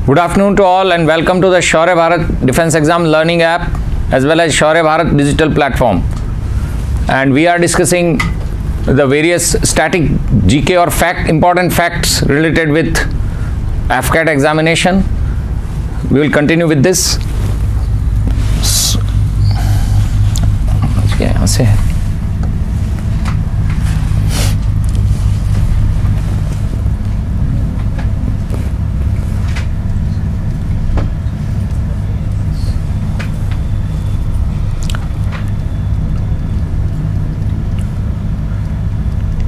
Good afternoon to all and welcome to the Shaurya Bharat Defense Exam Learning app as well as Shaurya Bharat digital platform. And we are discussing the various static GK or important facts related with AFCAT examination. We will continue with this.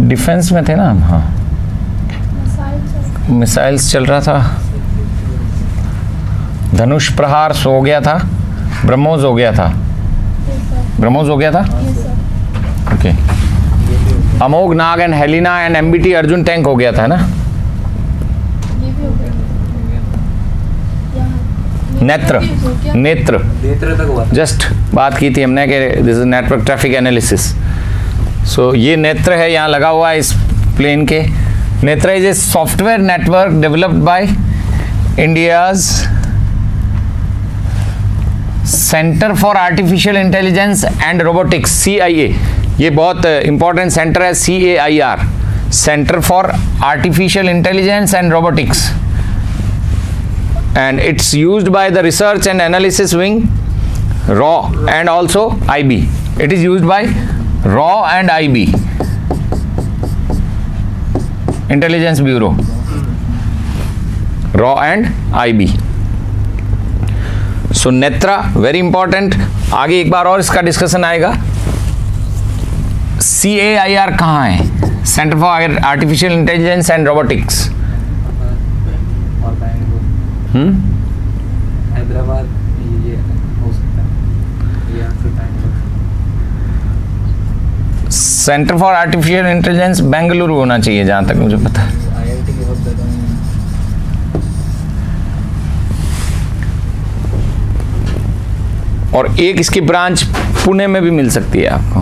Defence में थे ना हम, हाँ missiles चल रहा था, धनुष प्रहार हो गया था, ब्रह्मोस हो गया था, ब्रह्मोस हो गया था, okay, Amogh Nag and Helina and MBT Arjun tank हो गया था ना, नेत्र नेत्र जस्ट बात की थी हमने कि this is network traffic analysis. So ये नेत्र है, यहाँ लगा हुआ है इस प्लेन के. नेत्र is a software network developed by India's centre for artificial intelligence and robotics, CIA. ये बहुत इंपॉर्टेंट सेंटर है, CAIR, centre for artificial intelligence and robotics, and it's used by the research and analysis wing, RAW, and also IB. It is used by RAW and IB, Intelligence Bureau, RAW and IB. So Netra very important. आगे एक बार और इसका discussion आएगा. CAIR कहाँ है? Centre for artificial intelligence and robotics. Hyderabad ये हो सकता है, या फिर centre for artificial intelligence Bengaluru होना चाहिए जहां तक मुझे पता है. IIT के बहुत ज़्यादा और एक इसकी ब्रांच पुणे में भी मिल सकती है आपको.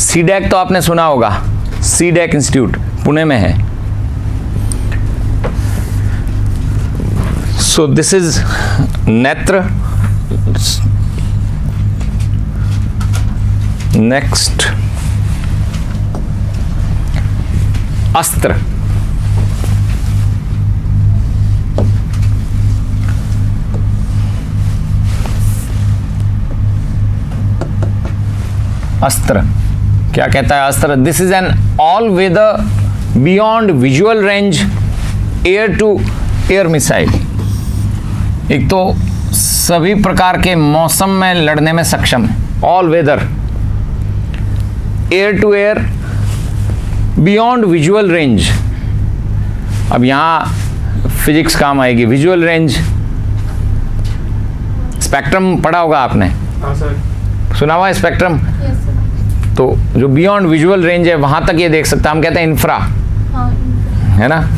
CDAC तो आपने सुना होगा, CDAC इंस्टीट्यूट पुणे में है. So this is नेत्र. Next, अस्त्र. अस्त्र क्या कहता है? Astra, this is an all weather beyond visual range air to air missile. एक तो सभी प्रकार के मौसम में लड़ने में सक्षम है, all weather, air to air, beyond visual range. अब यहाँ फिजिक्स काम आएगी. विजुअल रेंज, स्पेक्ट्रम पढ़ा होगा आपने? हाँ सर. सुना हुआ है स्पेक्ट्रम? Yes, sir. तो जो बियॉन्ड विजुअल रेंज है वहां तक ये देख सकता है. हम कहते हैं इंफ्रा, हाँ, है ना,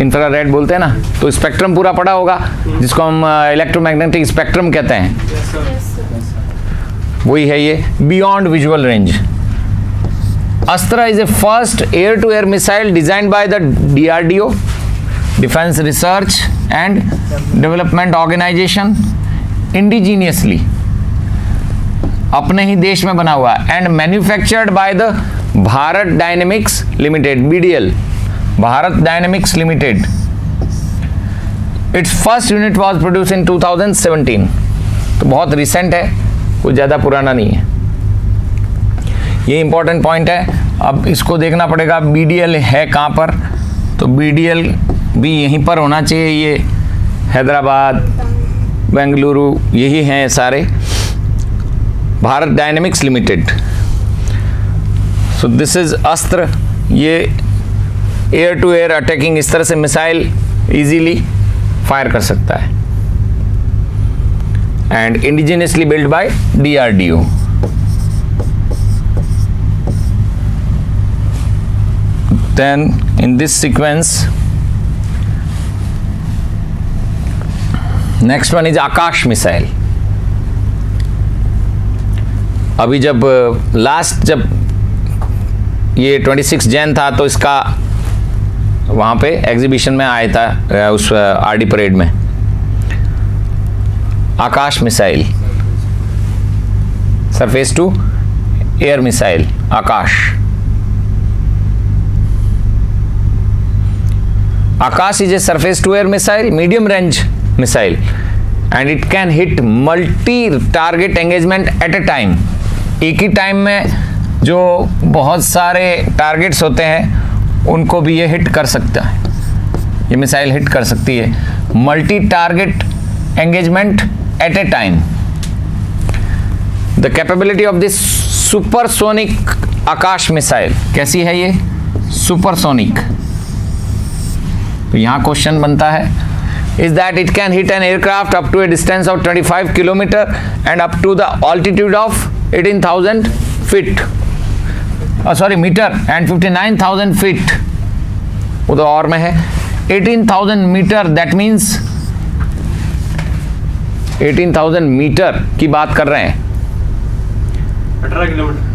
इंफ्रारेड बोलते हैं ना. तो स्पेक्ट्रम पूरा पढ़ा होगा, जिसको हम इलेक्ट्रोमैग्नेटिक स्पेक्ट्रम कहते हैं. yes, sir. वही है ये beyond visual range. Astra is a first air to air missile designed by the DRDO, defence research and development organisation, indigenously, अपने ही देश में बना हुआ, and manufactured by the Bharat dynamics limited, BDL, Bharat dynamics limited. It's first unit was produce in 2017. तो बहुत recent है, कुछ ज़्यादा पुराना नहीं है. ये इंपॉर्टेंट पॉइंट है. अब इसको देखना पड़ेगा BDL है कहाँ पर. तो BDL भी यहीं पर होना चाहिए. ये हैदराबाद, बेंगलुरु, यही हैं सारे. Bharat dynamics limited. So this is अस्त्र. ये एयर टू एयर अटैकिंग, इस तरह से मिसाइल इजीली फायर कर सकता है. And indigenously build by DRDO. Then in this sequence next one is Akash missile. अभी जब लास्ट जब ये 26 जैन था तो इसका वहाँ पे एग्जीबिशन में आया था उस आरडी परेड में। Akash missile, surface to air missile, Akash. Akash is a surface to air missile, medium range missile, and it can hit multi target engagement at a time। एक ही टाइम में जो बहुत सारे टारगेट्स होते हैं उनको भी ये हिट कर सकता है, ये मिसाइल हिट कर सकती है। Multi target engagement at a time. The capability of this supersonic Akash missile, कैसी है ये? सुपरसोनिक। तो यहाँ क्वेश्चन बनता है, is that it can hit an aircraft up to a distance of 25 kilometre and up to the altitude of 18,000 feet, sorry metre, and 59,000 feet, वो तो और में है। 18,000 मीटर, दैट मीन्स 18,000 मीटर की बात कर रहे हैं। 18 किलोमीटर।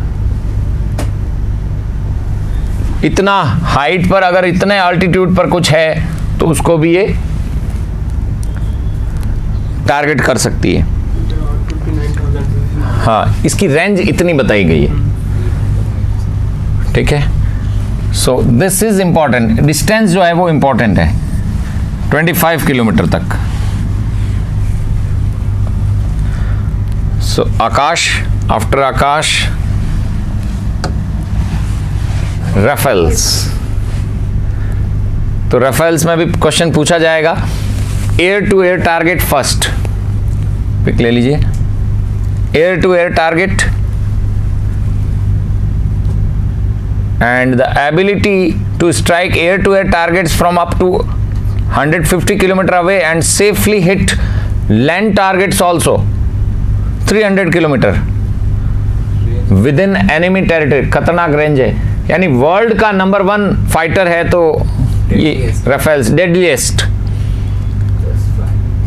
इतना हाइट पर, अगर इतने अल्टीट्यूड पर कुछ है तो उसको भी ये टारगेट कर सकती है। हाँ, इसकी रेंज इतनी बताई गई है, ठीक है। So this is important, distance जो है वो इंपॉर्टेंट है, 25 किलोमीटर तक। So Akash, after Akash Rafales. तो राफेल्स में भी क्वेश्चन पूछा जाएगा। Air to air target first, pick ले लीजिए। Air to air target and the ability to strike air-to-air targets from up to 150 km away and safely hit land targets also 300 km within enemy territory। खतरनाक range है, यानी world का number 1 fighter है तो ये Rafales, deadliest.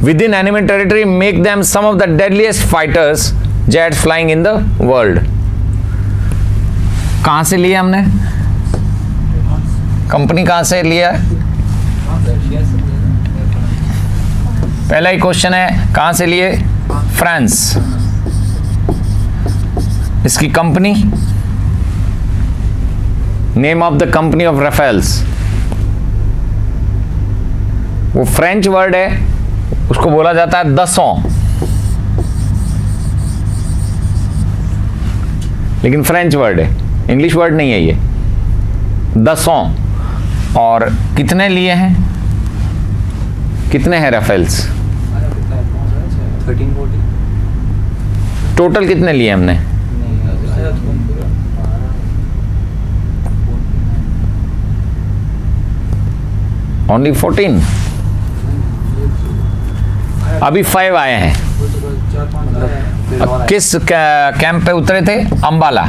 within enemy territory make them some of the deadliest fighters jets flying in the world। कहाँ से लिया हमने, कंपनी कहाँ से लिया है? पहला ही क्वेश्चन है, कहाँ से लिए? फ्रांस। इसकी company, name of the company of Rafales, वो फ्रेंच वर्ड है, उसको बोला जाता है दसों, लेकिन फ्रेंच वर्ड है, इंग्लिश वर्ड नहीं है ये। दसों। और कितने लिए हैं, कितने हैं राफेल्स? 13-14 टोटल कितने लिए हमने? ओनली 14। अभी 5 आए हैं। किस कैंप पे उतरे थे? अंबाला।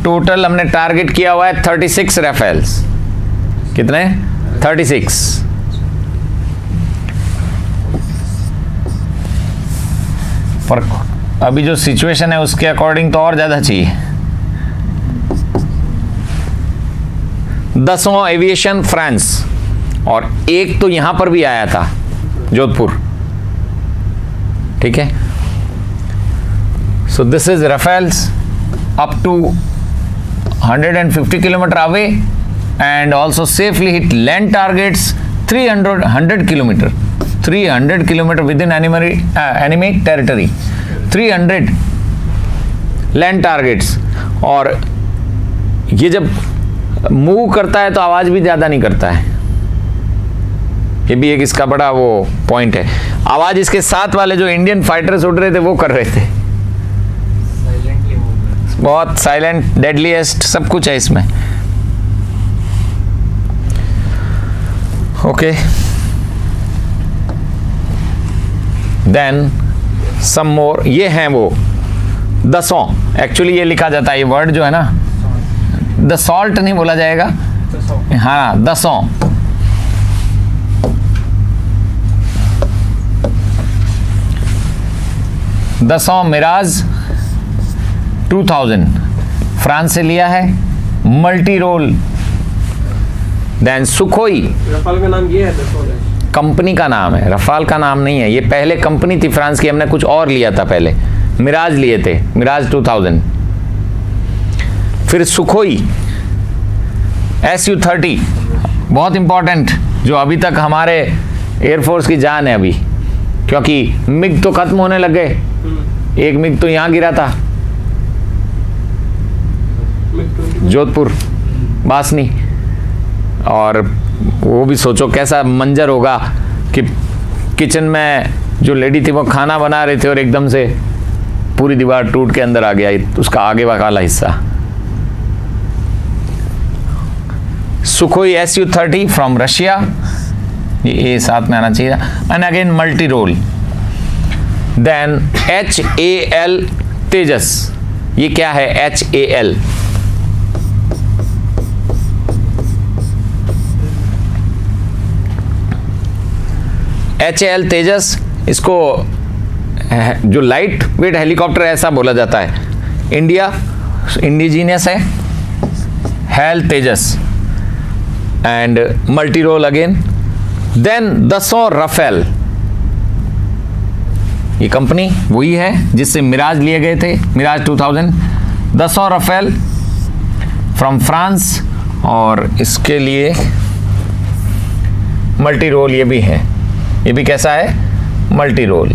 टोटल हमने टारगेट किया हुआ है 36 राफेल्स। कितने? 36। पर अभी जो सिचुएशन है उसके अकॉर्डिंग तो और ज्यादा चाहिए। 10वां एविएशन फ्रांस, और एक तो यहां पर भी आया था, जोधपुर, ठीक है। So this is Rafales up to 150 kilometer away and also safely hit land targets 300 kilometer 300 kilometer within enemy territory, 300 land targets। और ये जब मूव करता है तो आवाज भी ज्यादा नहीं करता है, ये भी एक इसका बड़ा वो पॉइंट है। आवाज इसके साथ वाले जो इंडियन फाइटर्स उड़ रहे थे वो कर रहे थे, बहुत साइलेंट, डेडलीस्ट, सब कुछ है इसमें। ओके, देन सम मोर, ये हैं वो दसों। एक्चुअली ये लिखा जाता है, ये वर्ड जो है ना, द सॉल्ट नहीं बोला जाएगा, हाँ दसों। दसों मिराज 2000 फ्रांस से लिया है, multi role. Then Sukhoi, Rafale का नाम ये है दसों है। कंपनी का नाम है, रफाल का नाम नहीं है। ये पहले कंपनी थी फ्रांस की, हमने कुछ और लिया था पहले, मिराज लिए थे, मिराज 2000। फिर सुखोई SU-30, बहुत इंपॉर्टेंट, जो अभी तक हमारे एयरफोर्स की जान है अभी, क्योंकि मिग तो खत्म होने लग गए। एक मिग तो यहाँ गिरा था, जोधपुर बासनी, और वो भी सोचो कैसा मंजर होगा कि किचन में जो लेडी थी वो खाना बना रहे थे और एकदम से पूरी दीवार टूट के अंदर आ गया उसका आगे वाला हिस्सा। सुखोई SU-30 फ्रॉम रशिया, ये साथ में आना चाहिए। And again multi role. Then HAL Tejas, ये क्या है HAL? HAL तेजस, इसको जो लाइट वेट हेलीकॉप्टर ऐसा बोला जाता है, इंडिजीनियस है, HAL Tejas and multi role again. Then Dassault Rafale, ये कंपनी वही है जिससे मिराज लिए गए थे, मिराज 2000। दसों राफेल फ्रॉम फ्रांस, और इसके लिए मल्टी रोल ये भी है, ये भी कैसा है मल्टी रोल।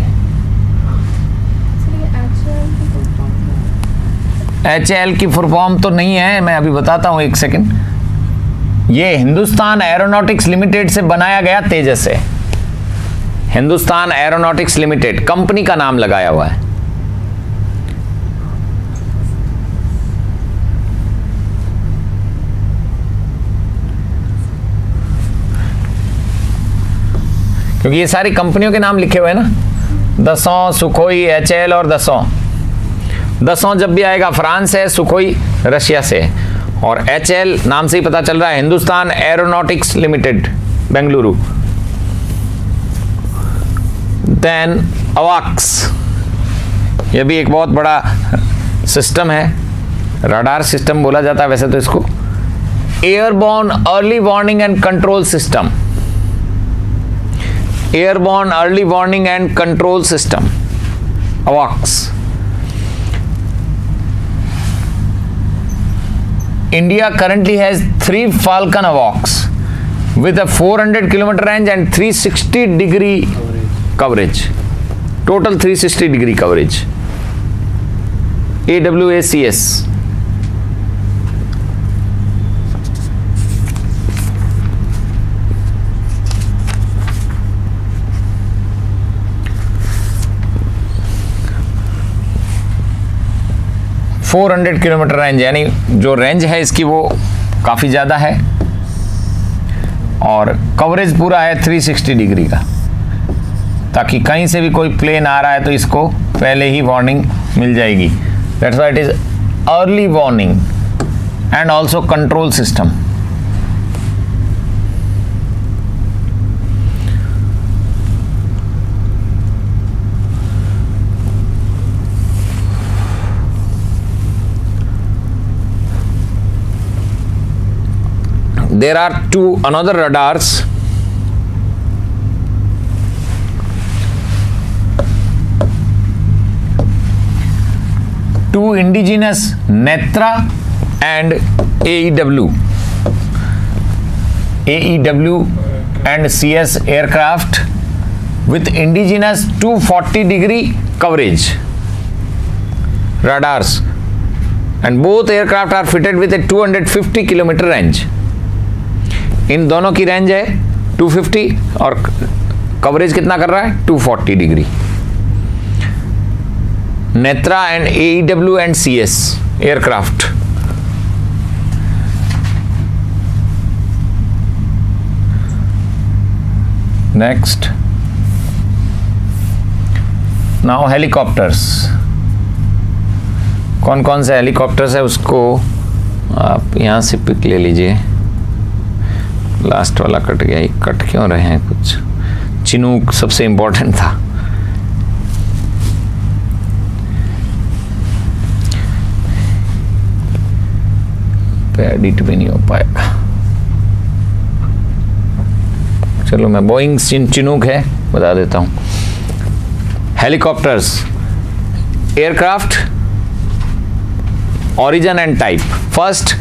HAL की फुल फॉर्म तो नहीं है, मैं अभी बताता हूँ, एक सेकंड। ये हिंदुस्तान एरोनॉटिक्स लिमिटेड से बनाया गया तेजस है, हिंदुस्तान एरोनॉटिक्स लिमिटेड कंपनी का नाम लगाया हुआ है। क्योंकि ये सारी कंपनियों के नाम लिखे हुए हैं ना, दसों, सुखोई, HAL और दसों। दसों जब भी आएगा फ्रांस है, सुखोई रशिया से है, और HAL नाम से ही पता चल रहा है Hindustan aeronautics limited Bengaluru. Then अवाक्स, यह भी एक बहुत बड़ा सिस्टम है, रडार सिस्टम बोला जाता है वैसे तो इसको। Airborne early warning and control system, airborne early warning and control system, अवाक्स। India currently has 3 Falcon AWACS with a 400 kilometer range and 360 degree coverage. Total 360 degree coverage. AWACS. (400 kilometre range), यानी जो range है इसकी वो काफ़ी ज़्यादा है, और कवरेज पूरा है 360 डिग्री का, ताकि कहीं से भी कोई प्लेन आ रहा है तो इसको पहले ही वार्निंग मिल जाएगी। That's why it is early warning and also control system. There are another radars. Two indigenous Netra and AEW. AEW and CS aircraft with indigenous 240 degree coverage radars, and both aircraft are fitted with a 250 kilometer range. इन दोनों की range है 250 और coverage कितना कर रहा है 240 degree. Netra and AEW and CS aircraft. Next, now helicopters. कौन कौन से हेलीकॉप्टर्स है उसको आप यहाँ से पिक ले लीजिए। लास्ट वाला कट गया, ये कट क्यों रहे हैं कुछ? चिनूक सबसे इंपॉर्टेंट था। पे एडिट भी नहीं हो पाएगा। चलो मैं बोइंग चिनूक है बता देता हूँ। Helicopters, aircraft, origin and type. First,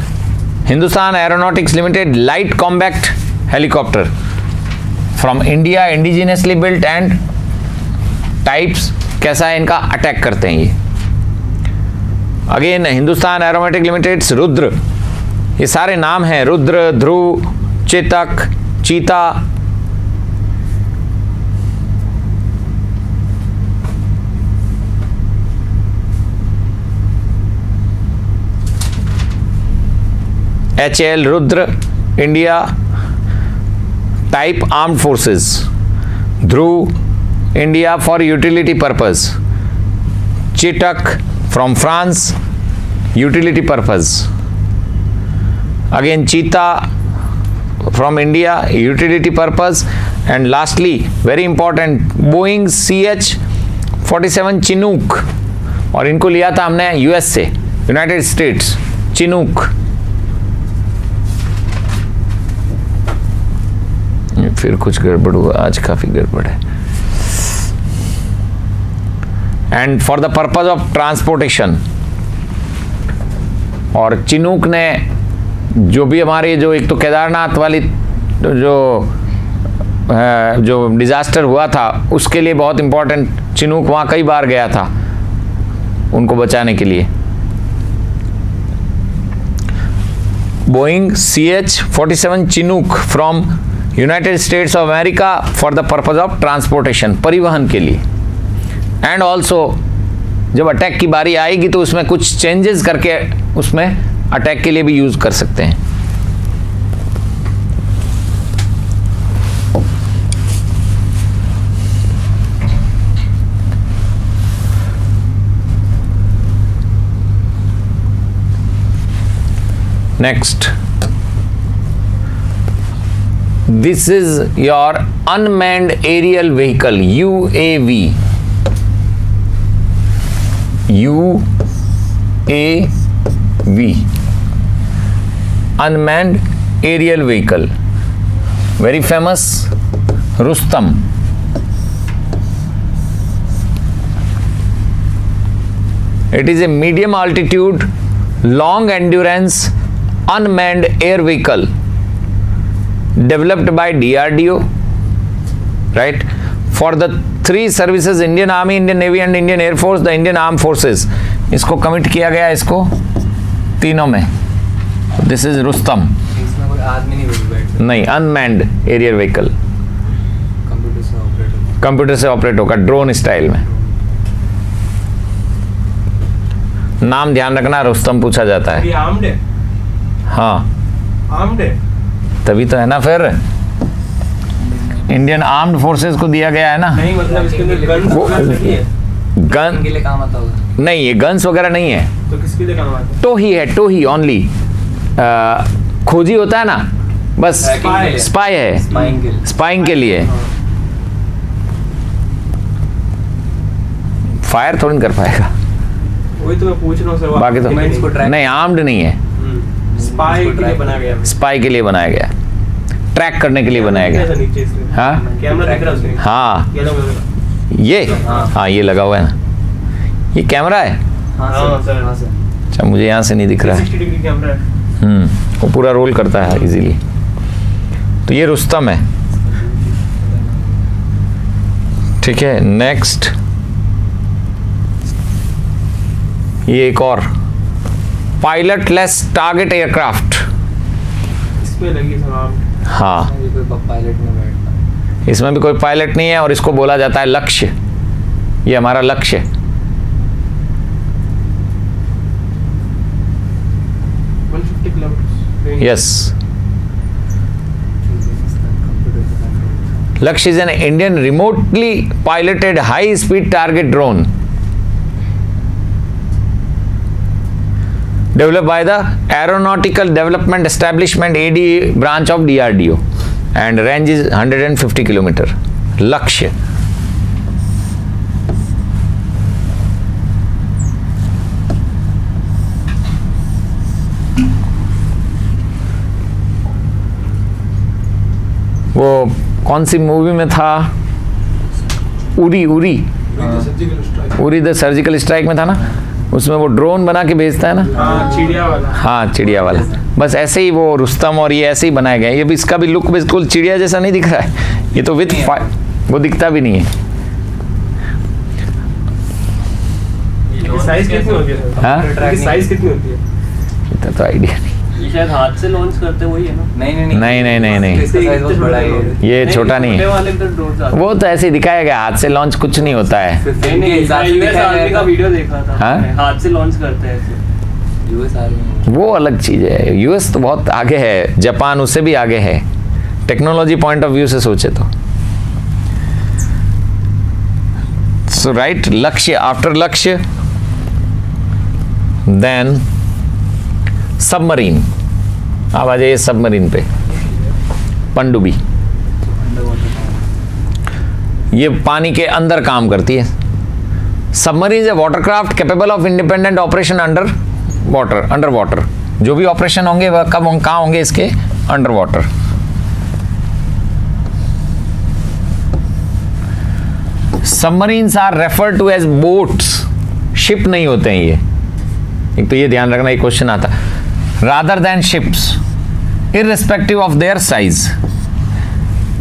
Hindustan Aeronautics Limited light combat helicopter from India, indigenously built, and types कैसा है इनका, अटैक करते हैं ये। Again Hindustan aeronautic limited, Rudra, ये सारे नाम हैं, Rudra, Dhruv, Chetak, Cheetah, HAL, Rudra, India, type armed forces, Dhruv, India for utility purpose, Chetak from France, utility purpose, again Cheetah from India, utility purpose, and lastly very important Boeing CH-47 Chinook, और इनको लिया था हमने US से, यूनाइटेड स्टेट्स, चिनूक। फिर कुछ गड़बड़ हुआ, आज काफी गड़बड़ है। And for the purpose of transportation, और चिनूक ने जो भी हमारे जो एक तो केदारनाथ वाली जो डिजास्टर हुआ था उसके लिए बहुत इंपॉर्टेंट, चिनूक वहां कई बार गया था उनको बचाने के लिए। Boeing CH-47 Chinook from United states of America for the purpose of transportation, परिवहन के लिए। एंड ऑल्सो जब अटैक की बारी आएगी तो उसमें कुछ चेंजेस करके उसमें अटैक के लिए भी यूज कर सकते हैं। Next, this is your unmanned aerial vehicle, UAV. UAV, unmanned aerial vehicle, very famous, Rustam. It is a medium altitude, long endurance, unmanned air vehicle developed by DRDO, right, for the three services, Indian Army, Indian Navy and Indian Air Force, the Indian Armed Forces. इसको commit किया गया इसको तीनों में। This is Rustam. इसमें कोई आदमी नहीं बैठ, नहीं, अनमैन्ड एरियल व्हीकल, कंप्यूटर से ऑपरेट होगा, कंप्यूटर से ऑपरेट होगा, ड्रोन स्टाइल में। नाम ध्यान रखना, रुस्तम पूछा जाता है। ये आर्म्ड है, हाँ, आर्म्ड है। तभी तो है ना, फिर इंडियन आर्म्ड फोर्सेस को दिया गया है ना। नहीं मतलब इसके अंदर गन नहीं है, गन के लिए काम आता होगा। नहीं, ये गन्स वगैरह नहीं है, तो किसके लिए काम आता है? तो ही है, तो ही ओनली खोजी होता है ना, बस स्पाई है, स्पाइंग के लिए। स्पाइंग के लिए। फायर थोड़ी कर पाएगा, वही तो मैं पूछ रहा हूँ सर। बाकी तो Documents को track- नहीं, आर्म्ड नहीं है, स्पाई के लिए बनाया गया है। स्पाई के लिए बनाया गया, ट्रैक करने के लिए बनाया कैसा गया। नीचे इसमें? हाँ कैमरा दिख रहा है उसमें? हाँ, ये लगा हुआ है। ये हाँ। हाँ, ये लगा हुआ है ना, ये कैमरा है। हाँ हाँ, सर, सर। हाँ सर। अच्छा, मुझे यहाँ से नहीं दिख रहा है। 360 डिग्री कैमरा है। वो पूरा रोल करता है इजीली। तो ये रुस्तम है, ठीक है। नेक्स्ट, ये एक और पायलटलेस टारगेट एयरक्राफ्ट। इसमें लगी सर आर्म्ड। हाँ, ये कोई पायलट में बैठता। इसमें भी कोई पायलट नहीं है और इसको बोला जाता है लक्ष्य। ये हमारा लक्ष्य है। 150 किलोमीटर। यस, लक्ष्य is an Indian remotely piloted high speed target drone developed by the Aeronautical Development Establishment ADA branch of DRDO and range is 150 kilometer. लक्ष्य, वो कौन सी मूवी में था, उरी द सर्जिकल स्ट्राइक में था ना, उसमें वो ड्रोन बना के भेजता है ना। हाँ, चिड़िया वाला। हाँ, चिड़िया वाला। बस ऐसे ही वो रुस्तम और ये ऐसे ही बनाए गए। ये भी, इसका भी लुक बिल्कुल चिड़िया जैसा नहीं दिख रहा है, ये तो विथ वो दिखता भी नहीं है। साइज कितनी होती है? हाँ? साइज कितनी होती है? इतना तो आइडिया नहीं। ये शायद हाथ से लॉन्च करते वही है ना? नहीं, इसका साइज बहुत बड़ा है। ये छोटा नहीं है। छोटे वाले में तो ड्रोन आते हैं। वो तो ऐसे ही दिखाया गया, हाथ से लॉन्च कुछ नहीं होता है। नहीं, नहीं, यूएस आर्मी का वीडियो देखा था। हाँ? हाथ से लॉन्च करते हैं ऐसे। यूएस आर्मी वो अलग चीज है। यूएस तो बहुत आगे है, जापान उससे भी आगे है टेक्नोलॉजी पॉइंट ऑफ व्यू से सोचे तो। सो राइट, लक्ष्य, आफ्टर लक्ष्य देन सबमरीन। अब आ जाइए सबमरीन पे। पनडुब्बी, ये पानी के अंदर काम करती है। Submarine is a watercraft capable of independent operation under water. जो भी ऑपरेशन होंगे वह कहाँ होंगे, इसके under water. Submarines are refer to as boats, ship नहीं होते हैं ये। एक तो ये ध्यान रखना, एक क्वेश्चन आता, rather than ships irrespective of their size.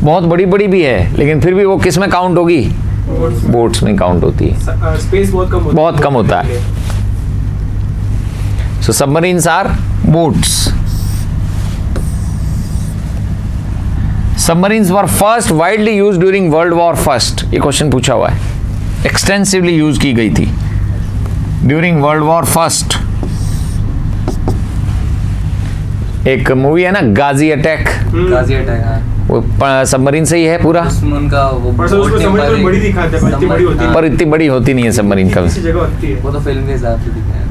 बहुत बड़ी बड़ी भी है, लेकिन फिर भी वो किस में काउंट होगी, बोट्स में काउंट होती है। स्पेस बहुत कम होता है। So submarines are boats. Submarines were first widely used during world war first. ये क्वेश्चन पूछा हुआ है, एक्सटेंसिवली यूज की गई थी ड्यूरिंग वर्ल्ड वॉर फर्स्ट। एक मूवी है ना, गाजी अटैक, हाँ। वो सबमरीन से ही है पूरा। उसमें उनका वो उसमें सबमरीन बड़ी दिखाते हैं, पर इतनी बड़ी होती है। पर इतनी बड़ी होती नहीं है सबमरीन कभी। इसी जगह होती है। वो तो फिल्म के हिसाब से दिखाया था।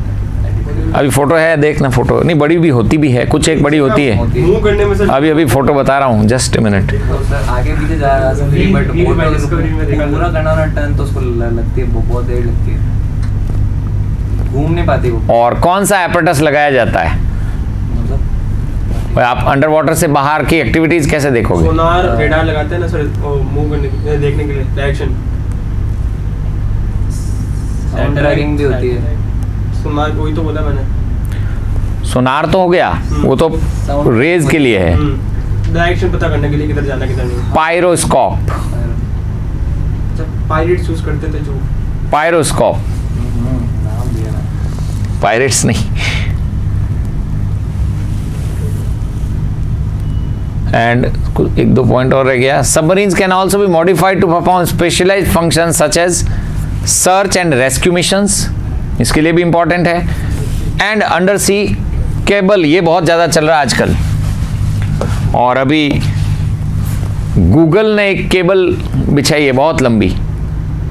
अभी फोटो है, देखना फोटो। नहीं, बड़ी भी होती भी है, कुछ एक बड़ी होती है। मूव करने में से अभी फोटो बता रहा हूँ, जस्ट ए मिनट। तो सर आगे पीछे जा सकती है, बट Discovery में देखा था। पूरा करना ना टर्न तो उसको लगती है, बहुत देर लगती है, घूम नहीं पाती वो। और कौन सा एपरेटस लगाया जाता है? मतलब आप अंडर वाटर से बाहर की एक्टिविटीज कैसे देखोगे? सोनार रेडार लगाते हैं ना सर, मूव करने के लिए, देखने के लिए डायरेक्शन। साउंड ट्रैकिंग भी होती है। सोनार, वही तो बोला मैंने। सोनार तो हो गया, वो तो रेज के लिए है। डायरेक्शन पता करने के लिए किधर जाना किधर नहीं। पायरोस्कोप, जब पायरेट्स यूज करते थे जो। पायरोस्कोप, नाम दिया ना। पायरेट्स नहीं। एंड एक दो पॉइंट और रह गया। Submarines can also be modified to perform specialised functions such as search and rescue missions, इसके लिए भी इंपॉर्टेंट है। एंड अंडर सी केबल, ये बहुत ज़्यादा चल रहा है आजकल। और अभी गूगल ने एक केबल बिछाई है बहुत लंबी,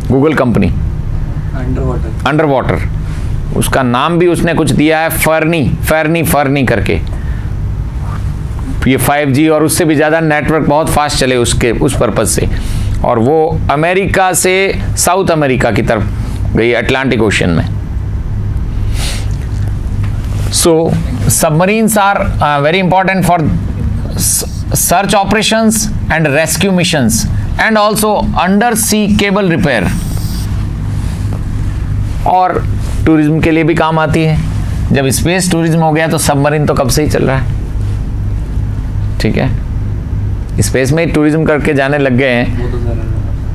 गूगल कंपनी, अंडर वाटर। उसका नाम भी उसने कुछ दिया है, फर्नी करके। ये 5G और उससे भी ज़्यादा नेटवर्क बहुत फास्ट चले उसके, उस पर्पज़ से। और वो अमेरिका से साउथ अमेरिका की तरफ गई, अटलांटिक ओशन में। So submarines are very important for search operations and rescue missions and also under sea cable repair, और टूरिज्म के लिए भी काम आती है। जब स्पेस टूरिज्म हो गया तो सबमरीन तो कब से ही चल रहा है, ठीक है। स्पेस में टूरिज्म करके जाने लग गए हैं, वो तो सर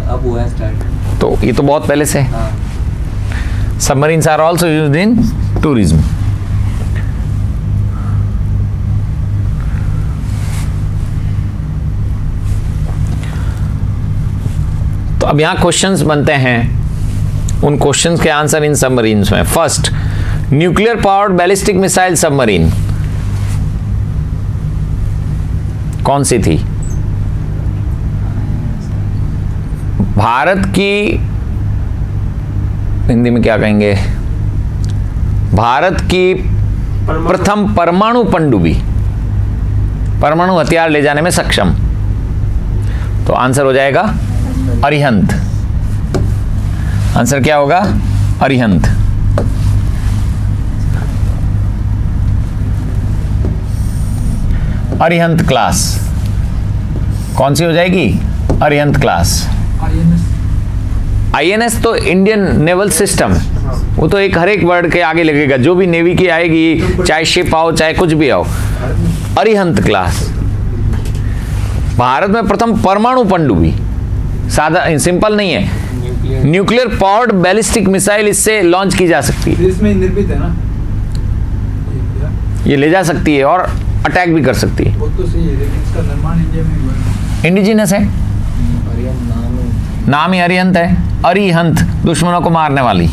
अब हुआ है स्टार्ट। तो ये तो बहुत पहले से। हाँ। Submarines are also used in tourism. तो अब यहाँ क्वेश्चंस बनते हैं, उन क्वेश्चंस के आंसर इन सबमरीन्स में। First, nuclear powered ballistic missile submarine कौन सी थी? भारत की, हिंदी में क्या कहेंगे, भारत की प्रथम परमाणु पनडुब्बी, परमाणु हथियार ले जाने में सक्षम। तो आंसर हो जाएगा अरिहंत। आंसर क्या होगा? अरिहंत। अरिहंत क्लास कौन सी हो जाएगी? अरिहंत क्लास। आईएनएस तो इंडियन नेवल सिस्टम, वो तो एक हर एक वर्ड के आगे लगेगा, जो भी नेवी की आएगी, चाहे शिप आओ चाहे कुछ भी आओ। अरिहंत क्लास भारत में प्रथम परमाणु पनडुब्बी, सादा सिंपल नहीं है, न्यूक्लियर पावर्ड बैलिस्टिक मिसाइल इससे लॉन्च की जा सकती है। इसमें निर्मित है ना, ये ले जा सकती है और अटैक भी कर सकती है। वो तो सही है, लेकिन इसका निर्माण इंडिया में हुआ है। इंडिजिनस है, नाम ही अरिहंत है। अरिहंत दुश्मनों को मारने वाली।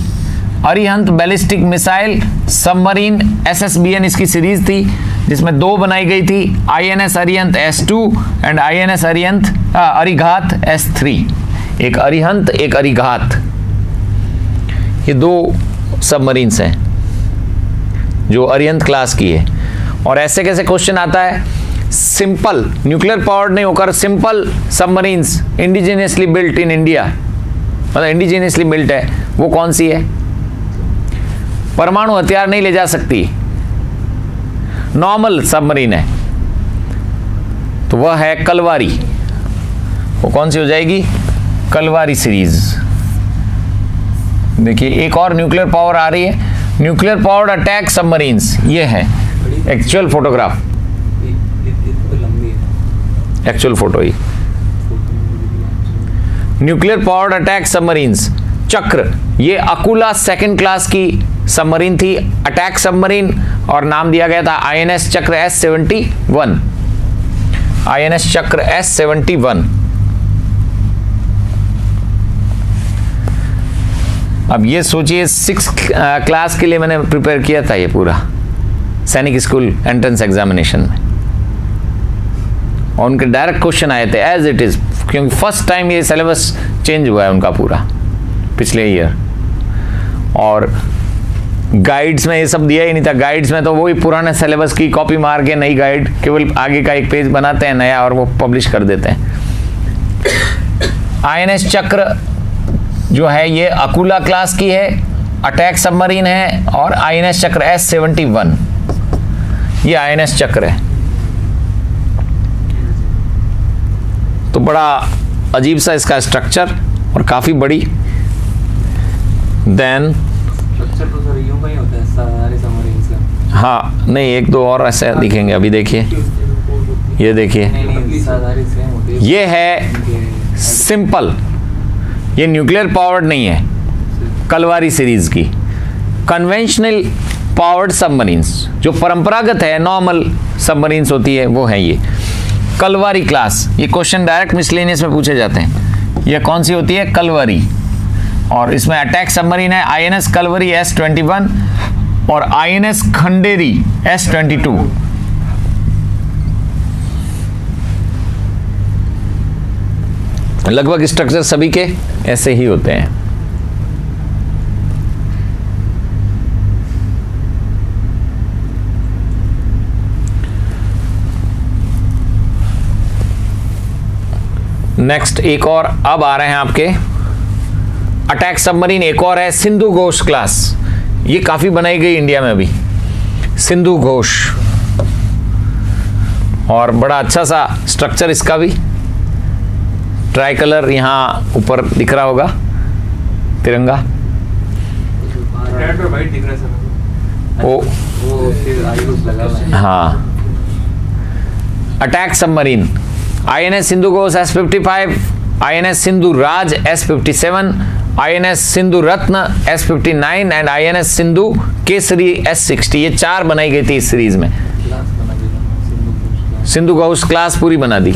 Arihant ballistic missile submarine SSBN इसकी सीरीज थी, जिसमें 2 बनाई गई थी, INS Arihant S2 and INS Arighat S3। एक अरिहंत एक अरिघात, ये 2 सबमरीन्स हैं जो अरिहंत क्लास की है। और ऐसे कैसे क्वेश्चन आता है, सिंपल न्यूक्लियर पावर्ड नहीं होकर simple submarines indigenously built in India, मतलब इंडिजिनियसली बिल्ट है, वो कौन सी है? परमाणु हथियार नहीं ले जा सकती, नॉर्मल सबमरीन है, तो वह है कलवारी। वो कौन सी हो जाएगी? कलवारी सीरीज। देखिए एक और न्यूक्लियर पावर आ रही है, न्यूक्लियर पावर्ड अटैक सबमरीन्स, ये है एक्चुअल फोटोग्राफ, तो लंबी है। एक्चुअल फोटो ही। न्यूक्लियर पावर्ड अटैक सबमरीन्स चक्र, ये अकुला 2nd क्लास की सबमरीन थी, अटैक सबमरीन, और नाम दिया गया था INS चक्र S71। INS चक्र S71। अब ये सोचिए 6 क्लास के लिए मैंने प्रिपेयर किया था ये पूरा सैनिक स्कूल एंट्रेंस एग्जामिनेशन में, और उनके डायरेक्ट क्वेश्चन आए थे एज इट इज, क्योंकि फर्स्ट टाइम ये सिलेबस चेंज हुआ है उनका पूरा पिछले ईयर। और गाइड्स में ये सब दिया ही नहीं था, गाइड्स में तो वही पुराने सिलेबस की कॉपी मार के नई गाइड, केवल आगे का एक पेज बनाते हैं नया और वो पब्लिश कर देते हैं। INS चक्र जो है ये अकुला क्लास की है, अटैक सबमरीन है, और INS चक्र S71 ये INS चक्र है। तो बड़ा अजीब सा इसका स्ट्रक्चर और काफी बड़ी। देन स्ट्रक्चर तो सर यूं का ही होता है सारे सबमरीन्स का। हाँ नहीं, 1-2 और ऐसे दिखेंगे, अभी देखिए, ये देखिए, नहीं सारे सेम होते हैं। ये है सिंपल, ये न्यूक्लियर पावर्ड नहीं है, कलवारी सीरीज की कन्वेंशनल पावर्ड सबमरीन्स, जो परंपरागत है नॉर्मल सबमरीन्स होती है, वो है ये कलवारी क्लास। ये क्वेश्चन डायरेक्ट मिसलेनियस में पूछे जाते हैं। ये कौन सी होती है? कलवारी। और इसमें अटैक सबमरीन है INS कलवरी S21 और INS खंडेरी S22। लगभग स्ट्रक्चर सभी के ऐसे ही होते हैं। नेक्स्ट एक और अब आ रहे हैं आपके अटैक सबमरीन, एक और है सिंधु घोष क्लास। ये काफी बनाई गई इंडिया में अभी, सिंधु घोष, और बड़ा अच्छा सा स्ट्रक्चर इसका भी, ट्राई कलर यहाँ ऊपर दिख रहा होगा तिरंगा, रेड और वाइट दिख रहा है सर। वो फिर आयुष लगा हुआ है। हाँ, attack submarine INS Sindhu Ghosh S55, INS Sindhu Raj S57, INS Sindhu Ratna S59 and INS Sindhu Kesari S60। ये 4 बनाई गई थी इस सीरीज में। क्लास बना दी सिंधु घोष क्लास पूरी बना दी।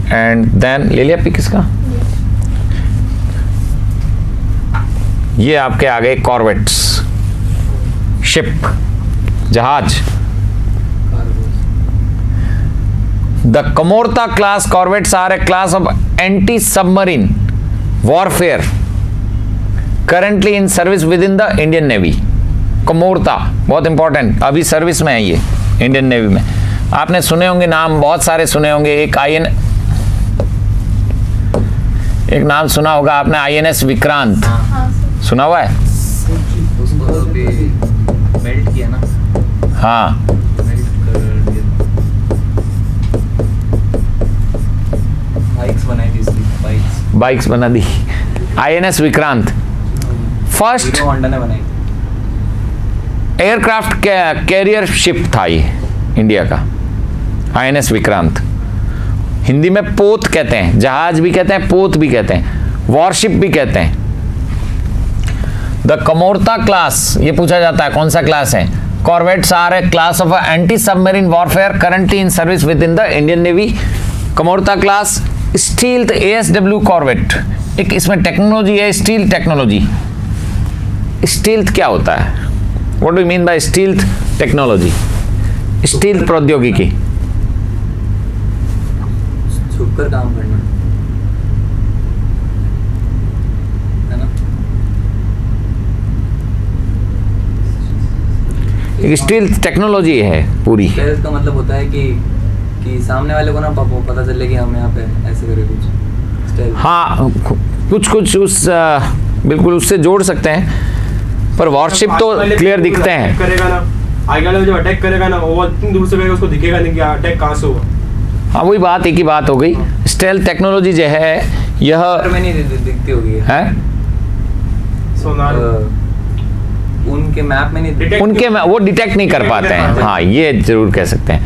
एंड देन ले लिया पिक इसका। ये आपके आ गए कॉर्वेट्स, शिप, जहाज। The Kamorta class corvettes are a class of anti submarine warfare currently in service with in the Indian Navy. Kamorta बहुत इंपॉर्टेंट, अभी सर्विस में है ये इंडियन नेवी में। आपने सुने होंगे नाम, बहुत सारे सुने होंगे। एक नाम सुना होगा आपने, INS विक्रांत, हाँ सर। सुना हुआ है? अभी मेल्ट किया ना, हाँ मेल्ट कर दिया, बाइक्स बनाई थी इसकी, बाइक्स बना दी। INS Vikrant first hero Honda ने बनाई थी। एयरक्राफ्ट कैरियर शिप था ये इंडिया का, INS विक्रांत। हिंदी में पोत कहते हैं, जहाज भी कहते हैं, पोत भी कहते हैं, वॉरशिप भी कहते हैं। द कमोर्ता क्लास, ये पूछा जाता है कौन सा क्लास है। Corvettes are a class of anti submarine warfare currently in service with in the Indian Navy. Kamorta class stealth ASW corvette, एक इसमें टेक्नोलॉजी है, स्टील टेक्नोलॉजी। स्टील्थ क्या होता है? What do you mean by stealth technology? Stealth प्रौद्योगिकी, छुपकर काम करना है ना। एक स्टील्थ टेक्नोलॉजी है पूरी। स्टेल्थ का मतलब होता है कि सामने वाले को ना पता चले कि हम यहाँ पे ऐसे करें कुछ। स्टेल्थ हाँ, कुछ उस बिल्कुल उससे जोड़ सकते हैं, पर वॉरशिप तो क्लियर दिखते हैं। करेगा ना, आगे वाला जब अटैक करेगा ना, वो इतनी दूर से करेगा, उसको दिखेगा नहीं कि अटैक कहाँ से हुआ। हाँ, वही बात, एक ही बात हो गई। स्टेल्थ टेक्नोलॉजी जो है यह में नहीं दिखती होगी है, सोनार उनके मैप में नहीं दिखती। उनके में वो डिटेक्ट नहीं कर पाते हैं। हाँ, ये जरूर कह सकते हैं।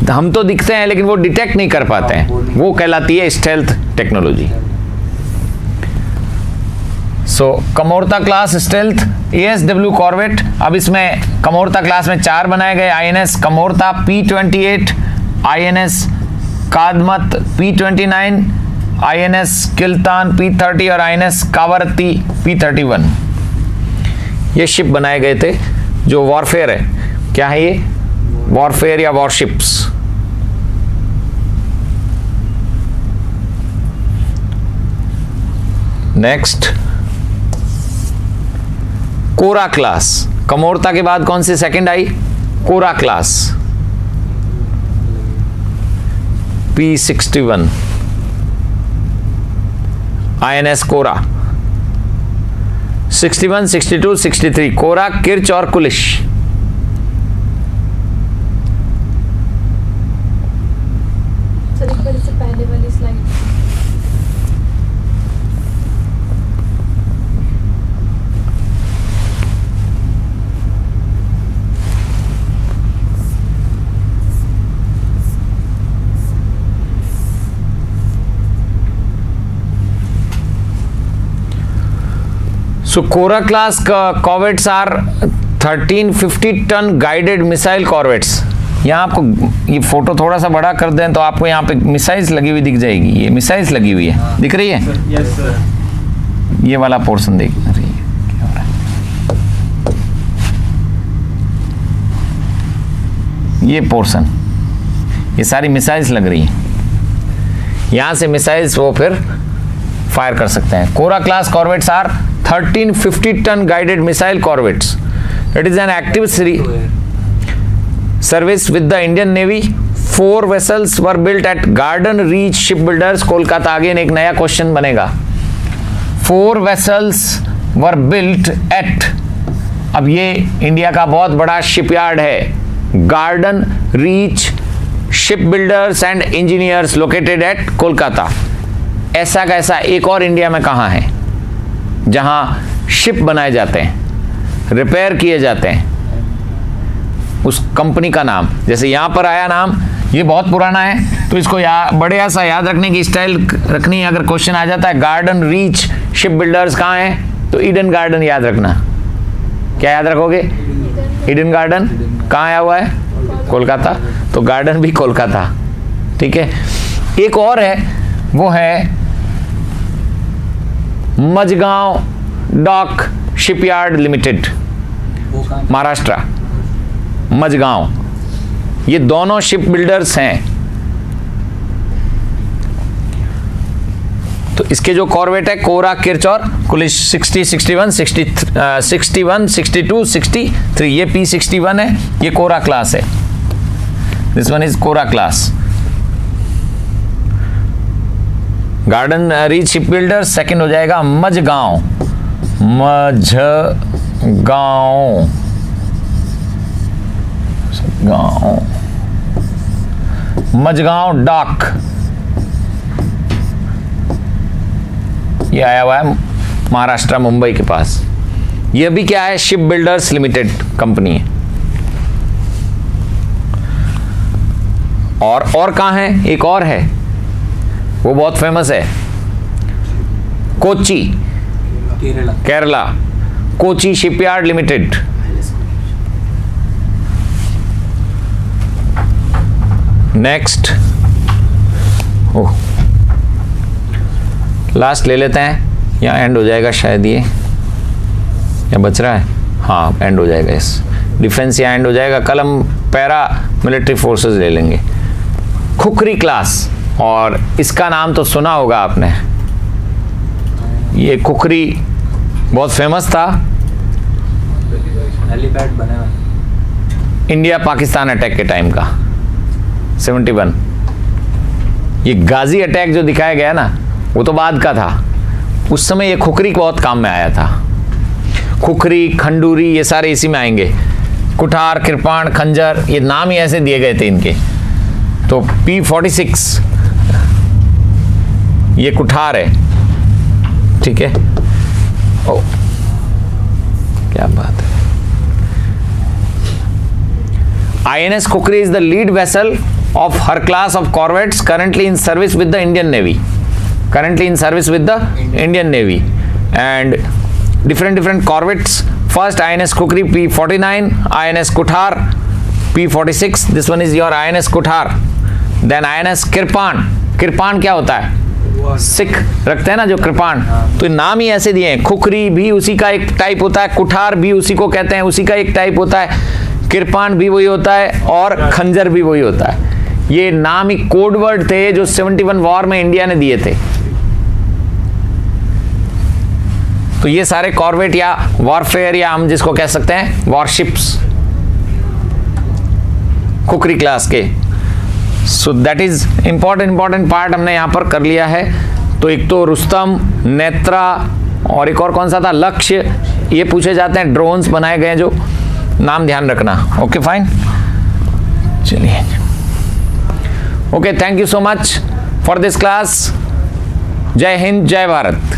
हम तो दिखते हैं लेकिन वो डिटेक्ट नहीं कर पाते हैं, वो कहलाती है stealth technology. So Kamorta class stealth ASW corvette. अब इसमें कमोर्ता क्लास में 4 बनाए गए। INS Kamorta P-28, INS Kadmatt P-29, INS Kiltan P-30 और INS कावरती P-31। ये शिप बनाए गए थे जो वॉरफेयर है। क्या है ये? वॉरफेयर या warships. Next Kora class. Kamorta के बाद कौन सी सेकंड आई? Kora class P-61, INS Kora 61, 62, 63। Kora, Kirch और कुलिश। सर एक बार इससे पहले वाली slide. So Kora class corvettes are 1350 ton guided missile corvettes. यहाँ आपको ये फोटो थोड़ा सा बड़ा कर दें तो आपको यहाँ पे मिसाइल्स लगी हुई दिख जाएगी। ये मिसाइल्स लगी हुई है, दिख रही है? Yes sir. ये वाला पोर्शन देख रही है, क्या हो रहा है? ये पोर्शन, ये सारी मिसाइल्स लग रही हैं। यहाँ से मिसाइल्स वो फिर फायर कर सकते हैं। Kora class corvettes are 1350 ton guided missile corvettes. It is an active service with the Indian navy. 4 vessels were built at garden reach ship builders Kolkata. Again एक नया क्वेश्चन बनेगा। 4 वेसल्स वर बिल्ट एट, अब ये India का बहुत बड़ा shipyard है, garden reach ship builders and engineers located at Kolkata. ऐसा कैसा एक और इंडिया में कहाँ है जहां शिप बनाए जाते हैं, रिपेयर किए जाते हैं? उस कंपनी का नाम, जैसे यहां पर आया नाम, ये बहुत पुराना है तो इसको बड़े ऐसा याद रखने की स्टाइल रखनी है। अगर क्वेश्चन आ जाता है गार्डन रीच शिप बिल्डर्स कहाँ है, तो ईडन गार्डन याद रखना। क्या याद रखोगे? ईडन गार्डन कहाँ आया हुआ है? कोलकाता, तो गार्डन भी कोलकाता। ठीक है। एक और है, वो है Mazagon dock shipyard limited, Maharashtra, Mazagon. ये दोनों शिप बिल्डर्स हैं। तो इसके जो कॉर्वेट है कोरा, किर्च और कुलिश 60, 61, 61, 62, 63, ये P-61 है, ये कोरा क्लास है। This one is Kora class. Garden reach ship builder, second हो जाएगा मजगांव, गांव, गांव, मझगांव डाक, ये आया हुआ है महाराष्ट्र मुंबई के पास। ये भी क्या है, शिप बिल्डर्स लिमिटेड कंपनी है। और कहाँ है, एक और है, वो बहुत फेमस है, Kochi, Kerala. Kerala, Kochi shipyard limited. Next, oh last ले लेते हैं, यहाँ एंड हो जाएगा शायद, ये या बच रहा है, हाँ एंड हो जाएगा, इस डिफेंस यहाँ एंड हो जाएगा। कल हम पैरा मिलिट्री फोर्सेस ले लेंगे। खुखरी क्लास, और इसका नाम तो सुना होगा आपने, ये खुखरी बहुत फेमस था, हेलीपैड बना हुआ है। इंडिया पाकिस्तान अटैक के टाइम का 71। ये गाजी अटैक जो दिखाया गया ना, वो तो बाद का था, उस समय ये खुखरी बहुत काम में आया था। खुखरी, खंडूरी, ये सारे इसी में आएंगे। कुठार, कृपाण, खंजर, ये नाम ही ऐसे दिए गए थे इनके। तो P46 ये कुठार है, ठीक है। ओ क्या बात है। INS Kukri is the lead vessel of her class of corvettes currently in service with the Indian Navy. Currently in service with the Indian Navy. And different corvettes. First INS Kukri P49, INS Kuthar P46. This one is your INS Kuthar. Then INS Kirpan. Kirpan क्या होता है? सिख रखते हैं ना जो कृपाण, तो नाम ही ऐसे दिए हैं। खुखरी भी उसी का एक टाइप होता है, कुठार भी उसी को कहते हैं, उसी का एक टाइप होता है, कृपाण भी वही होता है, और खंजर भी वही होता है। ये नाम ही कोड वर्ड थे जो 71 वॉर में इंडिया ने दिए थे। तो ये सारे कॉर्वेट या वॉरफेयर या हम जिसको कह सकते हैं वॉरशिप्स, खुखरी क्लास के। So that is important part हमने यहाँ पर कर लिया है। तो एक तो रुस्तम, नेत्रा, और एक और कौन सा था, लक्ष्य, ये पूछे जाते हैं। ड्रोन्स बनाए गए जो, नाम ध्यान रखना। ओके फाइन, चलिए okay, thank you so much for this class. जय हिंद, जय भारत।